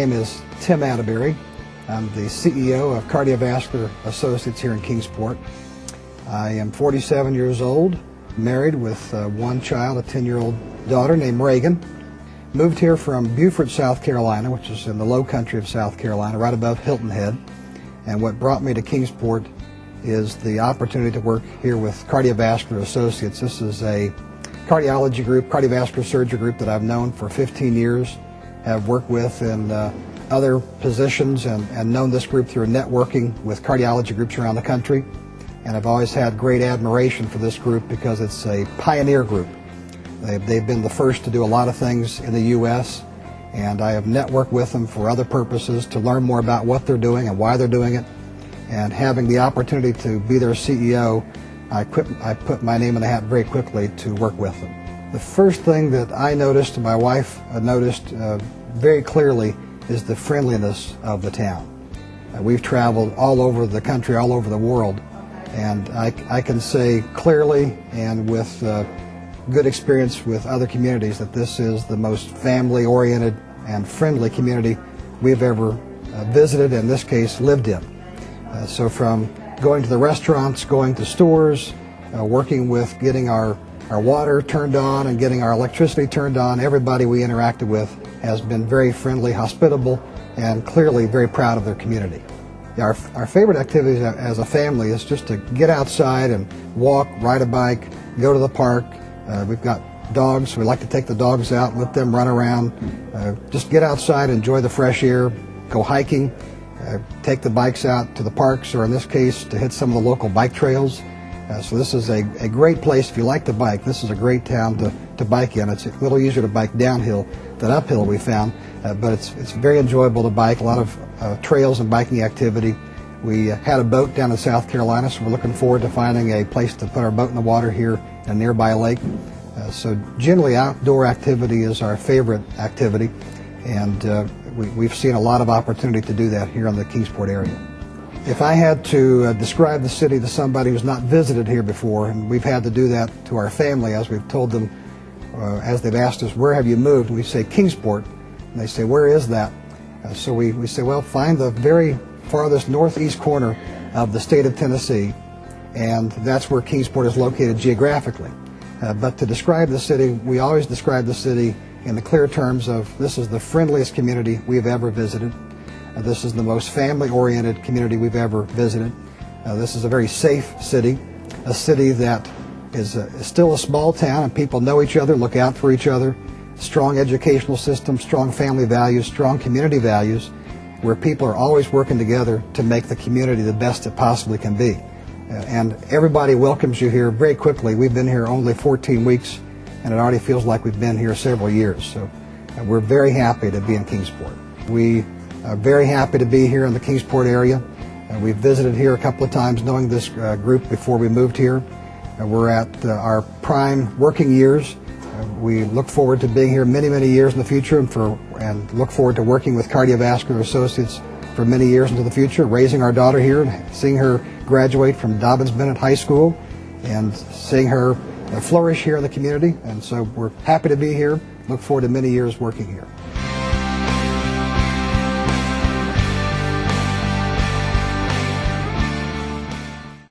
name is Tim Atterbury. I'm the CEO of Cardiovascular Associates here in Kingsport. I am 47 years old, married with one child, a 10-year-old daughter named Reagan. Moved here from Beaufort, South Carolina, which is in the low country of South Carolina, right above Hilton Head. And what brought me to Kingsport is the opportunity to work here with Cardiovascular Associates. This is a cardiology group, cardiovascular surgery group that I've known for 15 years, have worked with in other positions and known this group through networking with cardiology groups around the country. And I've always had great admiration for this group because it's a pioneer group. They've been the first to do a lot of things in the U.S., and I have networked with them for other purposes to learn more about what they're doing and why they're doing it. And having the opportunity to be their CEO, I put my name in the hat very quickly to work with them. The first thing that I noticed, and my wife noticed very clearly, is the friendliness of the town. We've traveled all over the country, all over the world, and I can say clearly and with good experience with other communities that this is the most family-oriented and friendly community we've ever visited, in this case lived in. So from going to the restaurants, going to stores, working with getting our water turned on and getting our electricity turned on, everybody we interacted with has been very friendly, hospitable, and clearly very proud of their community. Our favorite activity as a family is just to get outside and walk, ride a bike, go to the park. We've got dogs, so we like to take the dogs out and let them run around. Just get outside, enjoy the fresh air, go hiking, take the bikes out to the parks, or in this case, to hit some of the local bike trails. So this is a great place if you like to bike. This is a great town to bike in. It's a little easier to bike downhill than uphill, we found, but it's very enjoyable to bike. A lot of trails and biking activity. We had a boat down in South Carolina, so we're looking forward to finding a place to put our boat in the water here in a nearby lake. So generally outdoor activity is our favorite activity, and we've seen a lot of opportunity to do that here in the Kingsport area. If I had to describe the city to somebody who's not visited here before, and we've had to do that to our family as we've told them, as they've asked us, where have you moved? We say Kingsport, and they say, where is that? So we say, well, find the very farthest northeast corner of the state of Tennessee, and that's where Kingsport is located geographically. But to describe the city, we always describe the city in the clear terms of this is the friendliest community we've ever visited. This is the most family-oriented community we've ever visited. This is a very safe city, a city that is still a small town and people know each other, look out for each other, strong educational system, strong family values, strong community values, where people are always working together to make the community the best it possibly can be. And everybody welcomes you here very quickly. We've been here only 14 weeks, and it already feels like we've been here several years. So we're very happy to be in Kingsport. We are very happy to be here in the Kingsport area. We've visited here a couple of times knowing this group before we moved here. We're at our prime working years. We look forward to being here many, many years in the future, and look forward to working with Cardiovascular Associates for many years into the future, raising our daughter here and seeing her graduate from Dobyns-Bennett High School and seeing her flourish here in the community. And so we're happy to be here. Look forward to many years working here.